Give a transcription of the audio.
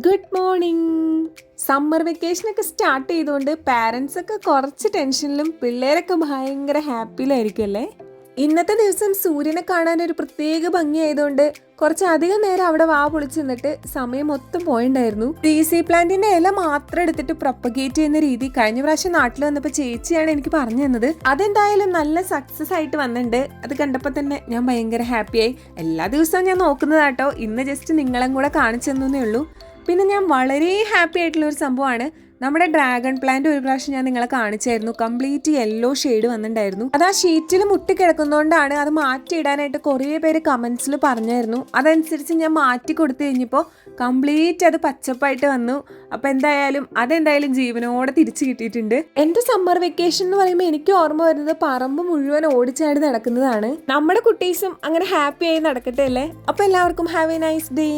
Good morning. Summer വെക്കേഷനൊക്കെ start ചെയ്തുകൊണ്ട് parents ഒക്കെ കുറച്ച് ടെൻഷനിലും പിള്ളേരൊക്കെ ഭയങ്കര ഹാപ്പിയിലായിരിക്കും അല്ലേ. ഇന്നത്തെ ദിവസം സൂര്യനെ കാണാൻ ഒരു പ്രത്യേക ഭംഗിയായതുകൊണ്ട് കുറച്ചധികം നേരം അവിടെ വാ പൊളിച്ച് നിന്നിട്ട് സമയം മൊത്തം പോയിണ്ടായിരുന്നു. സി പ്ലാന്റിന്റെ ഇല മാത്രം എടുത്തിട്ട് പ്രൊപ്പഗേറ്റ് ചെയ്യുന്ന രീതി കഴിഞ്ഞ പ്രാവശ്യം നാട്ടിൽ വന്നപ്പോൾ ചേച്ചിയാണ് എനിക്ക് പറഞ്ഞു തന്നത്. അതെന്തായാലും നല്ല സക്സസ് ആയിട്ട് വന്നിട്ടുണ്ട്. അത് കണ്ടപ്പോൾ തന്നെ ഞാൻ ഭയങ്കര ഹാപ്പിയായി. എല്ലാ ദിവസവും ഞാൻ നോക്കുന്നതാട്ടോ, ഇന്ന് ജസ്റ്റ് നിങ്ങളും കൂടെ കാണിച്ചു തന്നേ ഉള്ളൂ. പിന്നെ ഞാൻ വളരെ ഹാപ്പി ആയിട്ടുള്ള ഒരു സംഭവമാണ്, നമ്മുടെ ഡ്രാഗൺ പ്ലാന്റ് ഒരു പ്രാവശ്യം ഞാൻ നിങ്ങളെ കാണിച്ചായിരുന്നു. കംപ്ലീറ്റ് യെല്ലോ ഷെയ്ഡ് വന്നിട്ടുണ്ടായിരുന്നു. അത് ആ ഷീറ്റിൽ മുട്ടിക്കിടക്കുന്നതുകൊണ്ടാണ് അത് മാറ്റിയിടാനായിട്ട് കുറേ പേര് കമന്റ്സിൽ പറഞ്ഞായിരുന്നു. അതനുസരിച്ച് ഞാൻ മാറ്റി കൊടുത്തു കഴിഞ്ഞപ്പോൾ കംപ്ലീറ്റ് അത് പച്ചപ്പായിട്ട് വന്നു. അപ്പോൾ അതെന്തായാലും ജീവനോടെ തിരിച്ചു കിട്ടിയിട്ടുണ്ട്. എൻ്റെ സമ്മർ വെക്കേഷൻ എന്ന് പറയുമ്പോൾ എനിക്ക് ഓർമ്മ വരുന്നത് പറമ്പ് മുഴുവൻ ഓടിച്ചാടി നടക്കുന്നതാണ്. നമ്മുടെ കുട്ടീസും അങ്ങനെ ഹാപ്പി ആയി നടക്കട്ടെ അല്ലേ. അപ്പോൾ എല്ലാവർക്കും ഹാവ് എ നൈസ് ഡേ.